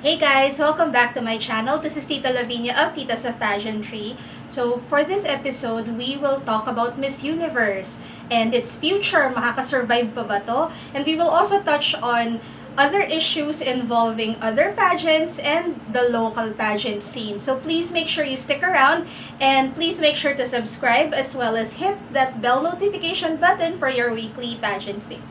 Hey guys! Welcome back to my channel. This is Tita Lavinia of Titas of Pageantry. So, for this episode, we will talk about Miss Universe and its future. Makakasurvive pa ba to? And we will also touch on other issues involving other pageants and the local pageant scene. So, please make sure you stick around and please make sure to subscribe as well as hit that bell notification button for your weekly pageant fix.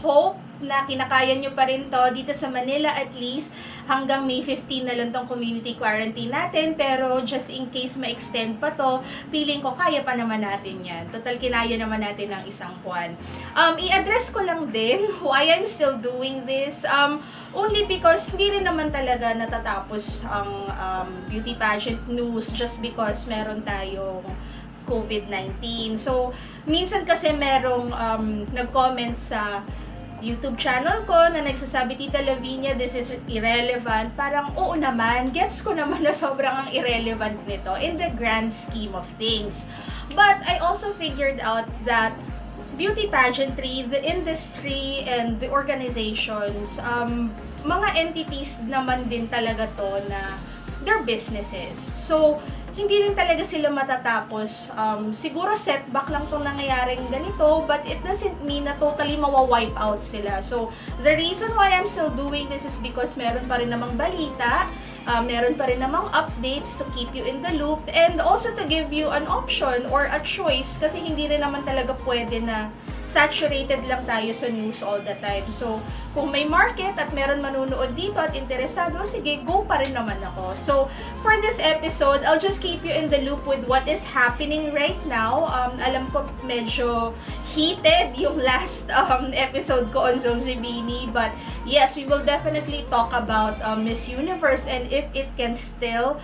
Hope na kinakaya nyo pa rin to dito sa Manila, at least hanggang May 15 na lang tong community quarantine natin, pero just in case ma-extend pa to, feeling ko kaya pa naman natin yan. Total, kinaya naman natin ng isang buwan. I-address ko lang din why I'm still doing this, only because hindi rin naman talaga natatapos ang beauty pageant news just because meron tayong COVID-19. So, minsan kasi merong nag-comment sa YouTube channel ko na nagsasabi, Tita Lavinia, this is irrelevant. Parang, oo naman, gets ko naman na sobrang ang irrelevant nito in the grand scheme of things. But I also figured out that beauty pageantry, the industry, and the organizations, mga entities naman din talaga to na their businesses. So, hindi rin talaga sila matatapos. Siguro setback lang itong nangyayaring ganito, but it doesn't mean na totally mawa-wipe out sila. So, the reason why I'm still doing this is because meron pa rin namang balita, meron pa rin namang updates to keep you in the loop, and also to give you an option or a choice, kasi hindi rin naman talaga pwede na saturated lang tayo sa news all the time. So, kung may market at meron manunood dito at interesado, sige, go pa rin naman ako. So, for this episode, I'll just keep you in the loop with what is happening right now. Alam ko medyo heated yung last episode ko on Zozibini, but yes, we will definitely talk about Miss Universe and if it can still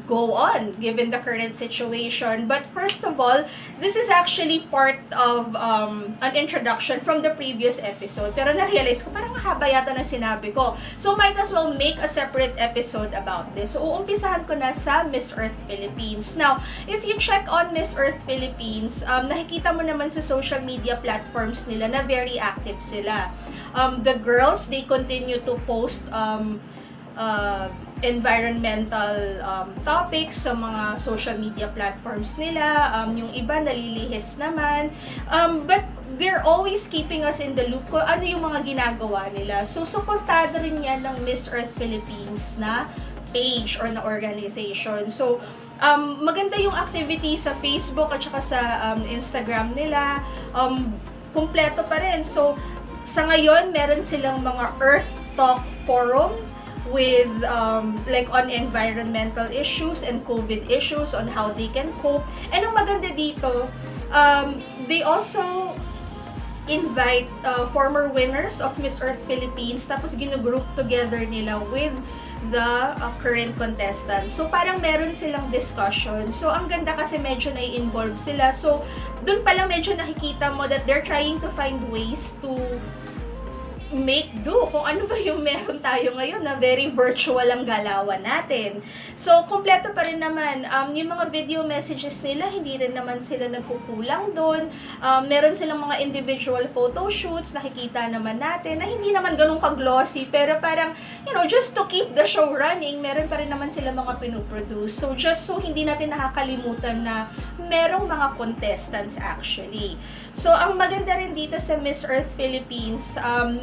go on given the current situation. But first of all, this is actually part of an introduction from the previous episode, pero na-realize ko parang mahaba yata na sinabi ko, so might as well make a separate episode about this. So uumpisahan ko na sa Miss Earth Philippines. Now, if you check on Miss Earth Philippines, nakikita mo naman sa social media platforms nila na very active sila. The girls, they continue to post environmental topics sa mga social media platforms nila. Yung iba nalilihis naman. But they're always keeping us in the loop kung ano yung mga ginagawa nila. So, suportado rin yan ng Miss Earth Philippines na page or na organization. So, maganda yung activity sa Facebook at saka sa Instagram nila. Kumpleto pa rin. So, sa ngayon, meron silang mga Earth Talk Forum with like on environmental issues and COVID issues, on how they can cope. And ang maganda dito, they also invite former winners of Miss Earth Philippines, tapos ginugroup together nila with the current contestants. So parang meron silang discussion. So ang ganda kasi medyo nai-involve sila. So dun pa lang medyo nakikita mo that they're trying to find ways to make do kung ano ba yung meron tayo ngayon na very virtual ang galawan natin. So, kumpleto pa rin naman. Yung mga video messages nila, hindi rin naman sila nagkukulang doon. Meron silang mga individual photo shoots, nakikita naman natin, na hindi naman ganun ka-glossy, pero parang, you know, just to keep the show running, meron pa rin naman sila mga pinuproduce. So, just so hindi natin nakakalimutan na merong mga contestants actually. So, ang maganda rin dito sa Miss Earth Philippines,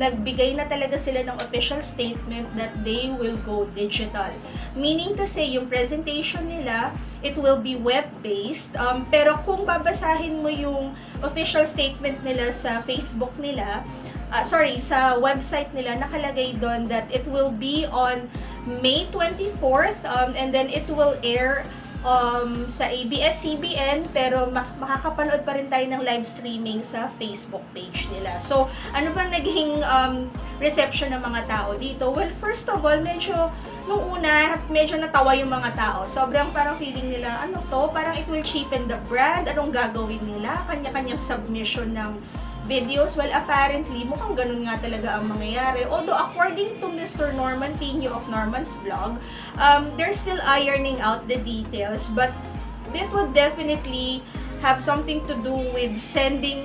nagbigay na talaga sila ng official statement that they will go digital. Meaning to say, yung presentation nila, it will be web-based. Pero kung babasahin mo yung official statement nila sa Facebook nila, sa website nila, nakalagay doon that it will be on May 24th, and then it will air sa ABS-CBN, pero makakapanood pa rin tayo ng live streaming sa Facebook page nila. So, ano bang naging reception ng mga tao dito? Well, first of all, nung una, medyo natawa yung mga tao. Sobrang parang feeling nila, ano to? Parang it will cheapen the brand. Anong gagawin nila? Kanya-kanyang submission ng videos. Well, apparently, mukhang ganun nga talaga ang mangyayari. Although, according to Mr. Norman Tino of Norman's Vlog, they're still ironing out the details, but this would definitely have something to do with sending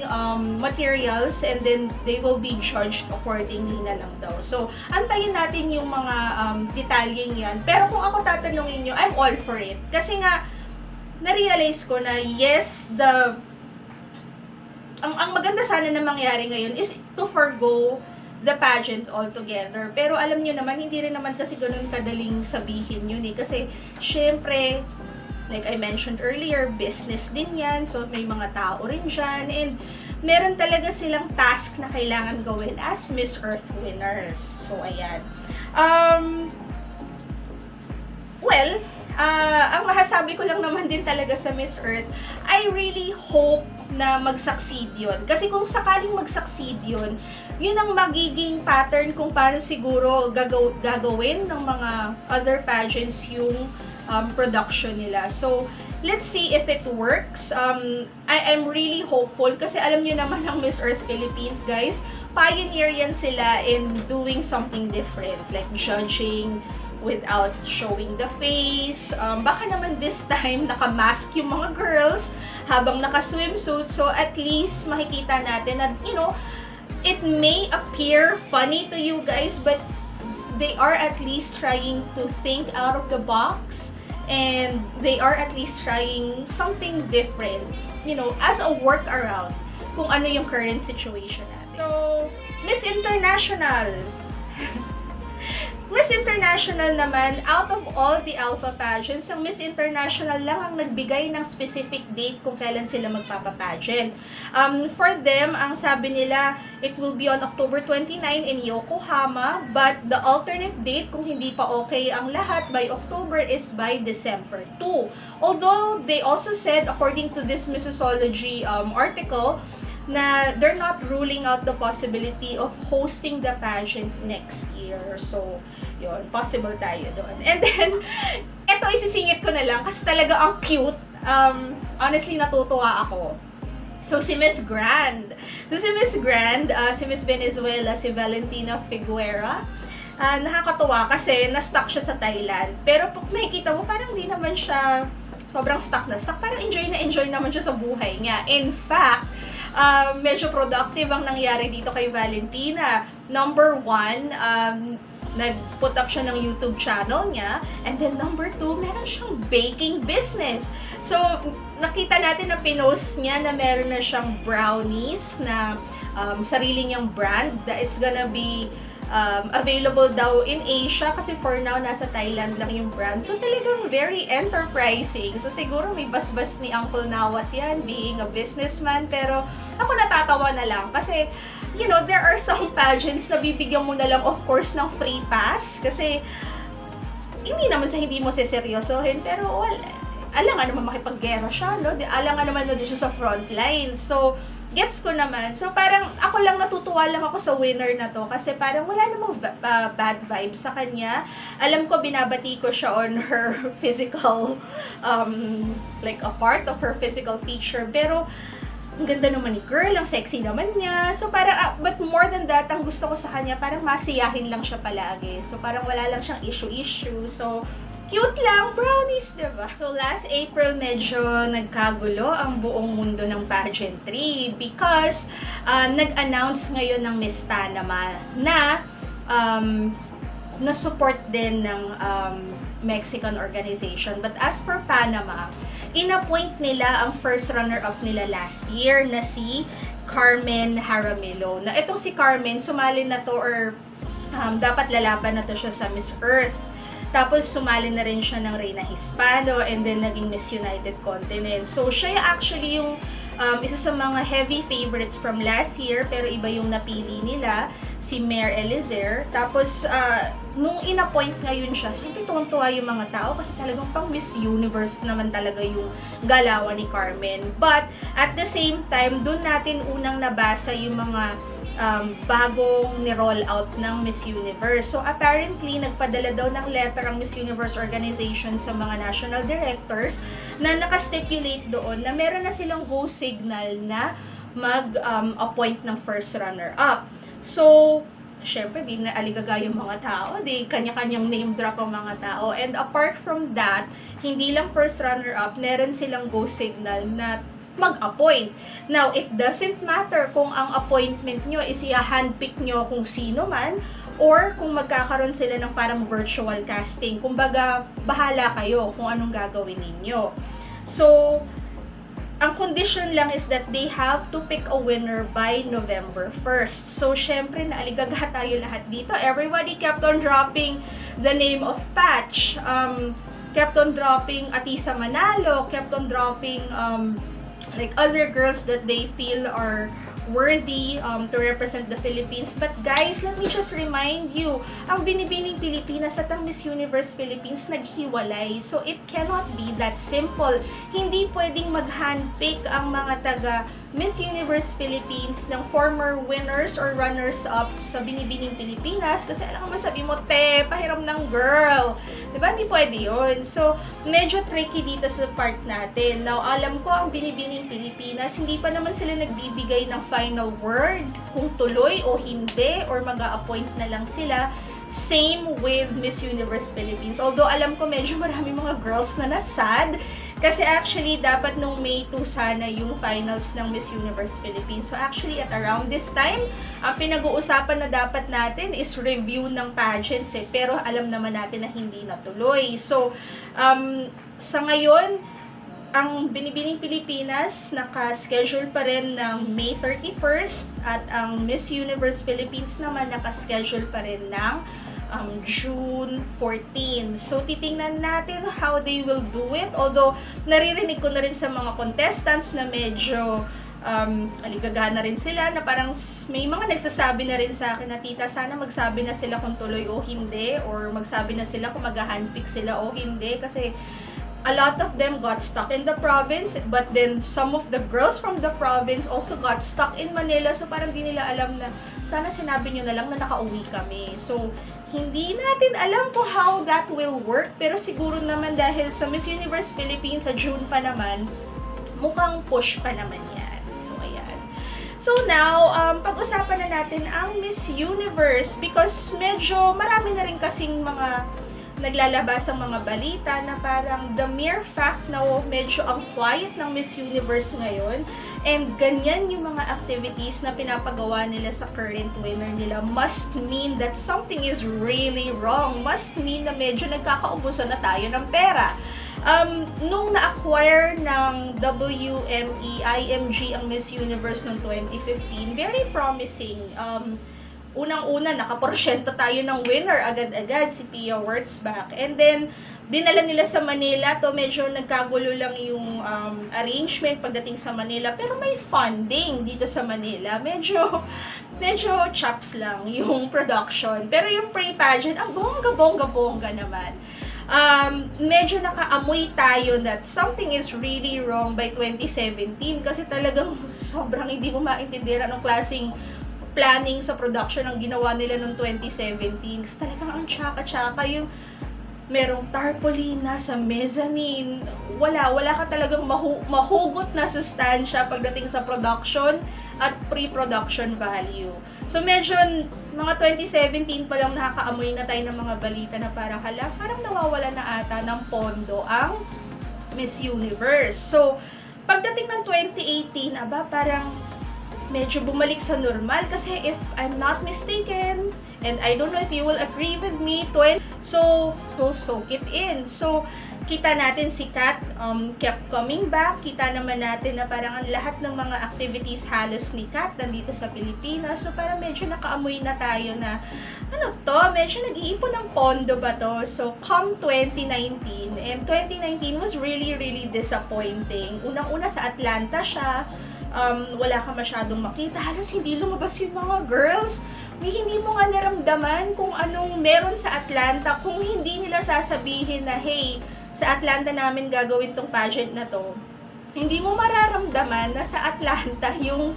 materials, and then they will be judged accordingly na lang daw. So, antayin natin yung mga detalyeng yan. Pero kung ako tatanungin nyo, I'm all for it. Kasi nga, na-realize ko na yes, ang maganda sana na mangyari ngayon is to forgo the pageant altogether. Pero alam nyo naman, hindi rin naman kasi ganun kadaling sabihin yun eh. Kasi, syempre, like I mentioned earlier, business din yan. So, may mga tao rin dyan. And, meron talaga silang task na kailangan gawin as Miss Earth winners. So, ayan. Well, ang masasabi ko lang naman din talaga sa Miss Earth, I really hope na mag-succeed yun. Kasi kung sakaling mag-succeed yun, yun ang magiging pattern kung paano siguro gagawin ng mga other pageants yung production nila. So, let's see if it works. I'm really hopeful kasi alam niyo naman ang Miss Earth Philippines, guys, pioneer yan sila in doing something different, like judging without showing the face. Baka naman this time naka-mask yung mga girls habang naka-swimsuit. So, at least makikita natin na, you know, it may appear funny to you guys, but they are at least trying to think out of the box. And they are at least trying something different, you know, as a workaround kung ano yung current situation natin. So, Miss International. Miss International naman, out of all the alpha pageants, ang Miss International lang ang nagbigay ng specific date kung kailan sila magpapapageant. For them, ang sabi nila, it will be on October 29 in Yokohama, but the alternate date, kung hindi pa okay ang lahat by October, is by December 2. Although, they also said, according to this Missosology article, na they're not ruling out the possibility of hosting the pageant next year. So, yun, possible tayo doon. And then, eto isisingit ko na lang kasi talaga ang cute. Honestly, natutuwa ako. So, si Miss Grand. So, si Miss Grand, si Miss Venezuela, si Valentina Figuera, nakakatuwa kasi na-stuck siya sa Thailand. Pero pag makikita mo, parang di naman siya sobrang stuck na stuck. Parang enjoy naman siya sa buhay niya. In fact, medyo productive ang nangyari dito kay Valentina. Number 1, nag-put up siya ng YouTube channel niya. And then number 2, meron siyang baking business. So, nakita natin na pinost niya na meron na siyang brownies na sarili niyang brand. That it's gonna be available daw in Asia kasi for now, nasa Thailand lang yung brand. So, talagang very enterprising. So, siguro may basbas ni Uncle Nawat yan, being a businessman. Pero, ako natatawa na lang kasi, you know, there are some pageants na bibigyan mo na lang, of course, ng free pass. Kasi, hindi naman sa hindi mo seseryosohin. Pero, well, alangan naman makipaggera siya, no? Alangan naman na siya sa front line. So, gets ko naman. So, parang ako lang natutuwa lang ako sa winner na to kasi parang wala namang bad vibes sa kanya. Alam ko, binabati ko siya on her physical, like a part of her physical feature. Pero, ang ganda naman ni girl, ang sexy naman niya. So, parang, but more than that, ang gusto ko sa kanya, parang masiyahin lang siya palagi. So, parang wala lang siyang issue-issue. So, cute lang, brownies, diba? So, last April, medyo nagkagulo ang buong mundo ng pageantry because nag-announce ngayon ng Miss Panama na na-support din ng Mexican organization. But as for Panama, in-appoint nila ang first runner-up nila last year na si Carmen Jaramillo. Na itong si Carmen, sumali na to or dapat lalaban na to siya sa Miss Earth. Tapos, sumali na rin siya ng Reina Hispano and then naging Miss United Continent. So, siya actually yung isa sa mga heavy favorites from last year, pero iba yung napili nila, si Mayor Elizer. Tapos, nung in-appoint ngayon siya, syempre tuwang-tuwa yung mga tao kasi talagang pang Miss Universe naman talaga yung galawan ni Carmen. But, at the same time, dun natin unang nabasa yung mga bagong ni-roll out ng Miss Universe. So, apparently, nagpadala daw ng letter ang Miss Universe organization sa mga national directors na nakastipulate doon na meron na silang go signal na mag-appoint ng first runner-up. So, syempre, di na aligaga yung mga tao, di kanya-kanyang name drop ang mga tao. And apart from that, hindi lang first runner-up, meron silang go signal na mag-appoint. Now, it doesn't matter kung ang appointment nyo is i-handpick nyo kung sino man, or kung magkakaroon sila ng parang virtual casting. Kumbaga, bahala kayo kung anong gagawin ninyo. So, ang condition lang is that they have to pick a winner by November 1st. So, syempre, naaligaga tayo lahat dito. Everybody kept on dropping the name of Patch. Kept on dropping Atisa Manalo. Kept on dropping like other girls that they feel are worthy to represent the Philippines. But guys, let me just remind you, ang Binibining Pilipinas at ang Miss Universe Philippines naghiwalay. So, it cannot be that simple. Hindi pwedeng mag-handpick ang mga taga Miss Universe Philippines ng former winners or runners-up sa Binibining Pilipinas kasi alam mo sabi mo, te, pahiram ng girl. Diba? Hindi pwede yun. So, medyo tricky dito sa part natin. Now, alam ko ang Binibining Pilipinas, hindi pa naman sila nagbibigay ng final word kung tuloy o hindi or mag-a-appoint na lang sila. Same with Miss Universe Philippines. Although, alam ko medyo marami mga girls na nasad kasi actually, dapat nung May 2 sana yung finals ng Miss Universe Philippines. So actually, at around this time, ang pinag-uusapan na dapat natin is review ng pageants eh. Pero alam naman natin na hindi natuloy. So, sa ngayon, ang Binibining Pilipinas, naka-schedule pa rin ng May 31st at ang Miss Universe Philippines naman naka-schedule pa rin ng June 14. So, titingnan natin how they will do it. Although, naririnig ko na rin sa mga contestants na medyo aligaga na rin sila na parang may mga nagsasabi na rin sa akin na tita, sana magsabi na sila kung tuloy o hindi or magsabi na sila kung mag-handpick sila o hindi kasi a lot of them got stuck in the province, but then some of the girls from the province also got stuck in Manila. So, parang di nila alam na, sana sinabi nyo na lang na nakauwi kami. So, hindi natin alam kung how that will work, pero siguro naman dahil sa Miss Universe Philippines sa June pa naman, mukhang push pa naman yan. So, ayan. So, now, pag-usapan na natin ang Miss Universe because medyo marami na rin kasing mga naglalabas ang mga balita na parang the mere fact na medyo ang quiet ng Miss Universe ngayon and ganyan yung mga activities na pinapagawa nila sa current winner nila must mean that something is really wrong. Must mean na medyo nagkakaubusan na tayo ng pera. Nung na-acquire ng WME, IMG ang Miss Universe noong 2015, very promising. Unang-una, nakaporsyento tayo ng winner agad-agad, si Pia Wurtzbach. And then, dinala nila sa Manila. To medyo nagkagulo lang yung arrangement pagdating sa Manila. Pero may funding dito sa Manila. Medyo chops lang yung production. Pero yung pre-pageant, ang bongga-bongga naman. Medyo nakaamoy tayo that something is really wrong by 2017 kasi talagang sobrang hindi mo maintindihan anong klaseng planning sa production ang ginawa nila noong 2017. Kasi talagang ang tsaka-tsaka yung merong tarpaulin sa mezzanine. Wala ka talagang mahugot na sustansya pagdating sa production at pre-production value. So medyo mga 2017 pa lang nakakaamoy na tayo ng mga balita na parang parang nawawala na ata ng pondo ang Miss Universe. So pagdating ng 2018, parang medyo bumalik sa normal kasi if I'm not mistaken, and I don't know if you will agree with me, so soak it in. So, kita natin si Kat kept coming back. Kita naman natin na parang ang lahat ng mga activities halos ni Kat nandito sa Pilipinas. So, parang medyo nakaamoy na tayo na, medyo nag-iipon ng pondo ba to? So, come 2019, and 2019 was really, really disappointing. Unang-una sa Atlanta siya, wala ka masyadong makita. Halos hindi lumabas yung mga girls. Hindi mo nga naramdaman kung anong meron sa Atlanta kung hindi nila sasabihin na, hey, sa Atlanta namin gagawin tong pageant na to. Hindi mo mararamdaman na sa Atlanta yung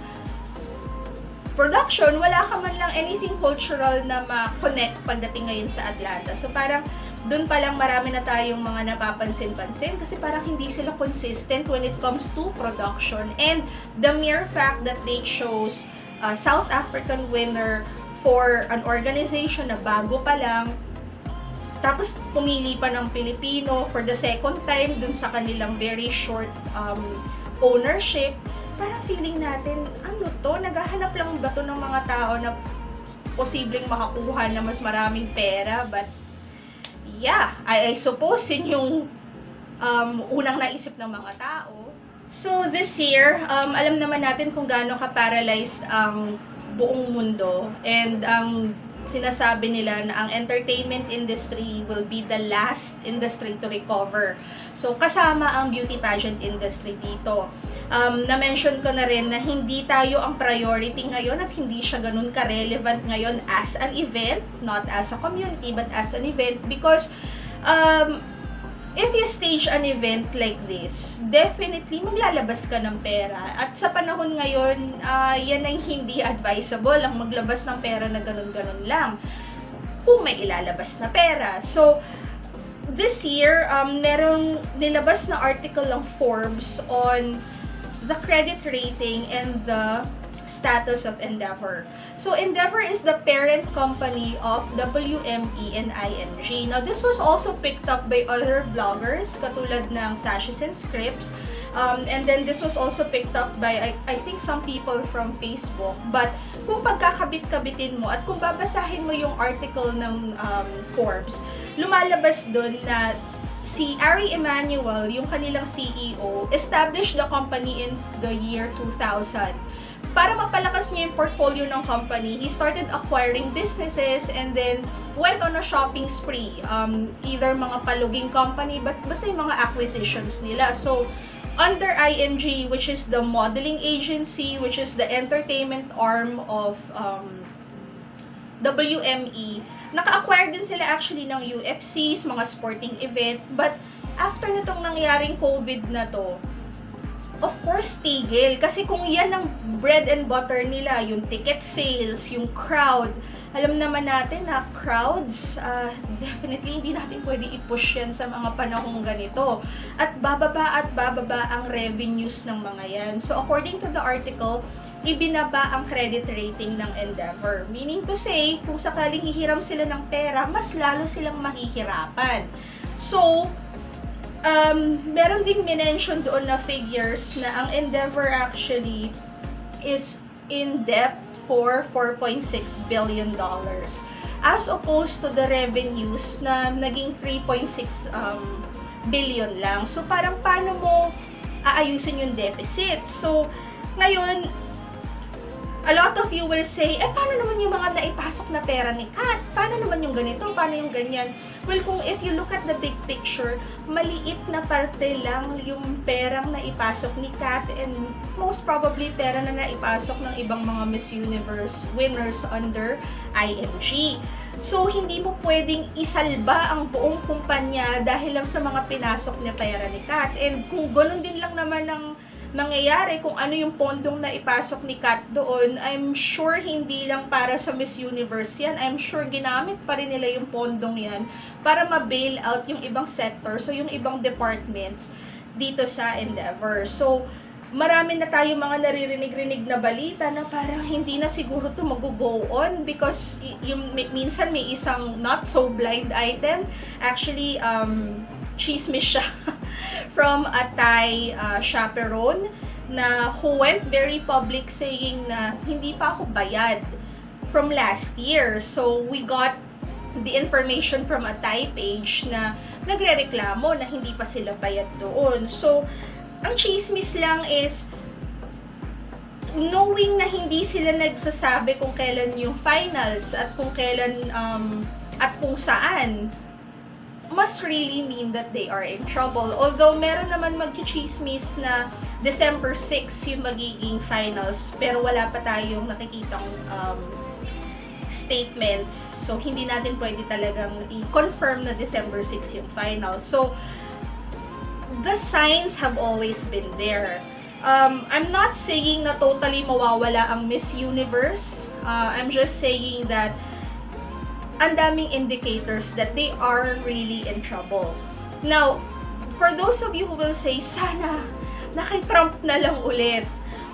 production, wala ka man lang anything cultural na ma-connect pagdating ngayon sa Atlanta. So parang doon pa lang marami na tayong mga napapansin-pansin kasi parang hindi sila consistent when it comes to production. And the mere fact that they chose a South African winner for an organization na bago pa lang, tapos pumili pa ng Pilipino for the second time dun sa kanilang very short ownership, parang feeling natin, ano to, naghahanap lang ba to ng mga tao na posibleng makakuha na mas maraming pera? But yeah, I suppose yun yung unang naisip ng mga tao. So this year, alam naman natin kung gaano ka-paralyzed ang buong mundo, and ang sinasabi nila na ang entertainment industry will be the last industry to recover. So kasama ang beauty pageant industry dito. Na-mention ko na rin na hindi tayo ang priority ngayon at hindi siya ganun ka-relevant ngayon as an event, not as a community, but as an event, because if you stage an event like this, definitely maglalabas ka ng pera. At sa panahon ngayon, yan ay hindi advisable ang maglabas ng pera na ganun-ganun lang kung may ilalabas na pera. So, this year, merong nilabas na article ng Forbes on the credit rating and the status of Endeavor. So Endeavor is the parent company of WME and IMG. Now this was also picked up by other bloggers katulad ng Sashes and Scripts. And then this was also picked up by I think some people from Facebook. But kung pagkakabit-kabitin mo at kung babasahin mo yung article ng Forbes, lumalabas doon na si Ari Emanuel, yung kanilang CEO, established the company in the year 2000. Para mapalakas niya yung portfolio ng company, he started acquiring businesses and then went on a shopping spree. Either mga paluging company, but basta yung mga acquisitions nila. So, under IMG, which is the modeling agency, which is the entertainment arm of WME, naka-acquire din sila actually ng UFCs, mga sporting event. But after nitong nangyaring COVID na to, of course, tigil. Kasi kung yan ang bread and butter nila, yung ticket sales, yung crowd, alam naman natin na crowds, definitely hindi natin pwede i-push yan sa mga panahong ganito. At bababa ang revenues ng mga yan. So, according to the article, ibinaba ang credit rating ng Endeavor. Meaning to say, kung sakaling hihiram sila ng pera, mas lalo silang mahihirapan. So, meron ding minention doon na figures na ang Endeavor actually is in debt for $4.6 billion as opposed to the revenues na naging 3.6 billion lang. So, parang paano mo aayusin yung deficit? So, ngayon, a lot of you will say, paano naman yung mga naipasok na pera ni Kat? Paano naman yung ganito? Paano yung ganyan? Well, kung if you look at the big picture, maliit na parte lang yung perang naipasok ni Kat and most probably pera na naipasok ng ibang mga Miss Universe winners under IMG. So, hindi mo pwedeng isalba ang buong kumpanya dahil lang sa mga pinasok na pera ni Kat. And kung ganun din lang naman ang nangyayari, kung ano yung pondong na ipasok ni Kat doon, I'm sure hindi lang para sa Miss Universe yan. I'm sure ginamit pa rin nila yung pondong yan para ma-bail out yung ibang sector, so yung ibang departments dito sa Endeavor. So, marami na tayong mga naririnig-rinig na balita na parang hindi na siguro to mag-go on because yung minsan may isang not so blind item. Actually, chismis siya from a Thai chaperone na who went very public saying na hindi pa ako bayad from last year. So, we got the information from a Thai page na nagrereklamo na hindi pa sila bayad doon. So, ang chismis lang is knowing na hindi sila nagsasabi kung kailan yung finals at kung kailan at kung saan, must really mean that they are in trouble. Although, meron naman mag-chismis na December 6 yung magiging finals, pero wala pa tayong nakikitang statements. So, hindi natin pwede talagang i-confirm na December 6 yung final. So, the signs have always been there. I'm not saying na totally mawawala ang Miss Universe. I'm just saying that ang daming indicators that they are really in trouble. Now, for those of you who will say, sana, naki-Trump na lang ulit.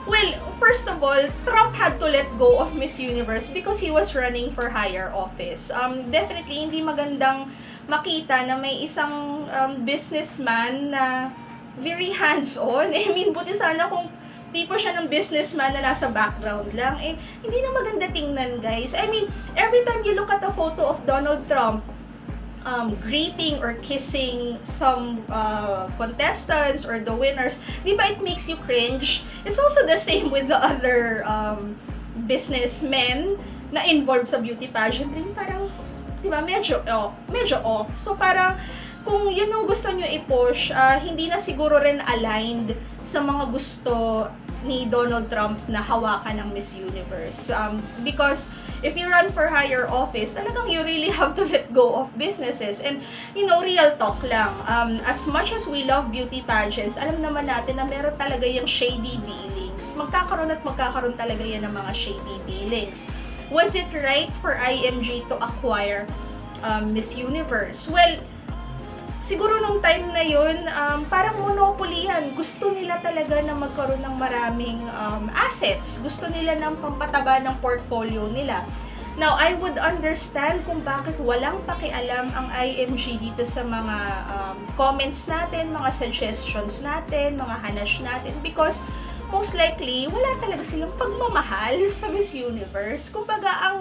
Well, first of all, Trump had to let go of Miss Universe because he was running for higher office. Definitely, hindi magandang makita na may isang businessman na very hands-on. I mean, buti sana kung tipo siya ng businessman na nasa background lang. Eh, hindi na maganda tingnan, guys. I mean, every time you look at a photo of Donald Trump, greeting or kissing some contestants or the winners, di ba it makes you cringe? It's also the same with the other businessmen na involved sa beauty pageant. Parang, di ba, medyo off. So, parang, kung yun yung gusto nyo i-push, hindi na siguro rin aligned sa mga gusto ni Donald Trump na hawakan ng Miss Universe. Because if you run for higher office, talagang you really have to let go of businesses. And, you know, real talk lang. As much as we love beauty pageants, alam naman natin na meron talaga yung shady dealings. Magkakaroon talaga yan ng mga shady dealings. Was it right for IMG to acquire Miss Universe? Well, siguro nung time na yun, parang monopoly yan. Gusto nila talaga na magkaroon ng maraming assets. Gusto nila ng pampataba ng portfolio nila. Now, I would understand kung bakit walang pakialam ang IMG dito sa mga comments natin, mga suggestions natin, mga hanash natin, because most likely, wala talaga silang pagmamahal sa Miss Universe. Kumbaga,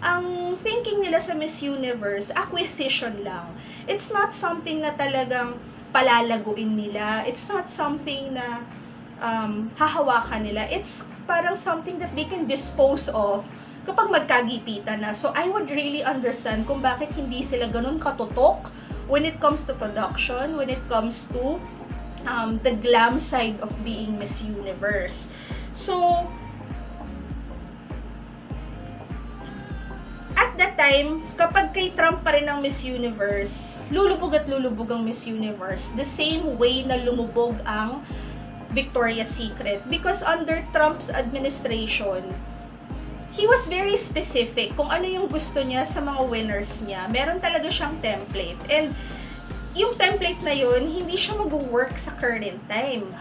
ang thinking nila sa Miss Universe, acquisition lang. It's not something na talagang palalaguin nila. It's not something na hahawakan nila. It's parang something that they can dispose of kapag magkagipitan na. So, I would really understand kung bakit hindi sila ganun katutok when it comes to production, when it comes to the glam side of being Miss Universe. So, at that time, kapag kay Trump pa rin ang Miss Universe, lulubog at lulubog ang Miss Universe the same way na lumubog ang Victoria's Secret. Because under Trump's administration, he was very specific kung ano yung gusto niya sa mga winners niya. Meron talaga siyang template. And yung template na yun, hindi siya mag-work sa current time.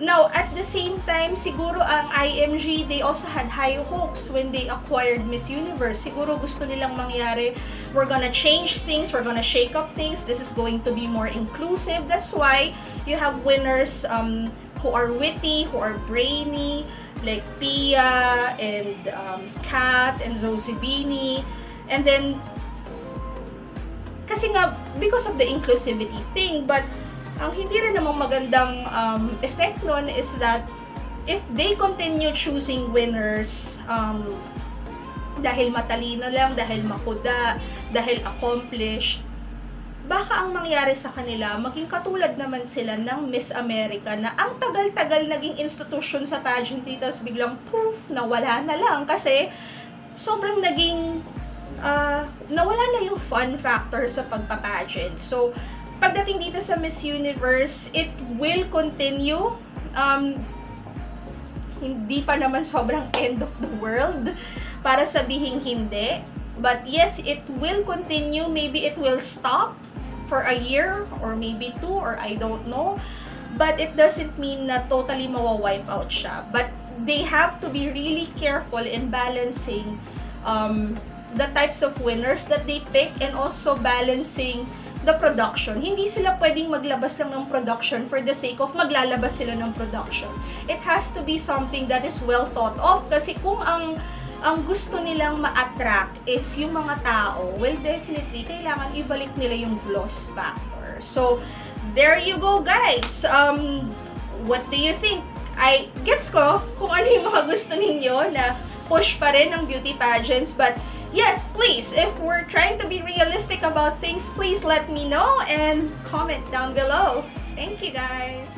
Now, at the same time, siguro ang IMG, they also had high hopes when they acquired Miss Universe. Siguro gusto nilang mangyari, we're gonna change things, we're gonna shake up things, this is going to be more inclusive. That's why you have winners who are witty, who are brainy, like Pia and Kat and Zozibini. And then, kasi nga, because of the inclusivity thing, but ang hindi rin namang magandang effect nun is that if they continue choosing winners dahil matalino lang, dahil makuda, dahil accomplished, baka ang mangyari sa kanila, maging katulad naman sila ng Miss America na ang tagal-tagal naging institution sa pageantry, tapos biglang poof, nawala na lang kasi sobrang naging nawala na yung fun factor sa pagpapageant. So, pagdating dito sa Miss Universe, it will continue. Hindi pa naman sobrang end of the world para sabihin hindi. But yes, it will continue. Maybe it will stop for a year or maybe 2 or I don't know. But it doesn't mean na totally mawa-wipe out siya. But they have to be really careful in balancing the types of winners that they pick and also balancing the production. Hindi sila pwedeng maglabas lang ng production for the sake of maglalabas sila ng production. It has to be something that is well thought of kasi kung ang gusto nilang ma-attract is yung mga tao, well, definitely, kailangan ibalik nila yung gloss factor. So, there you go, guys. What do you think? I gets ko kung ano yung mga gusto ninyo na push pa rin ng beauty pageants, but yes, please, if we're trying to be realistic about things, please let me know and comment down below. Thank you, guys.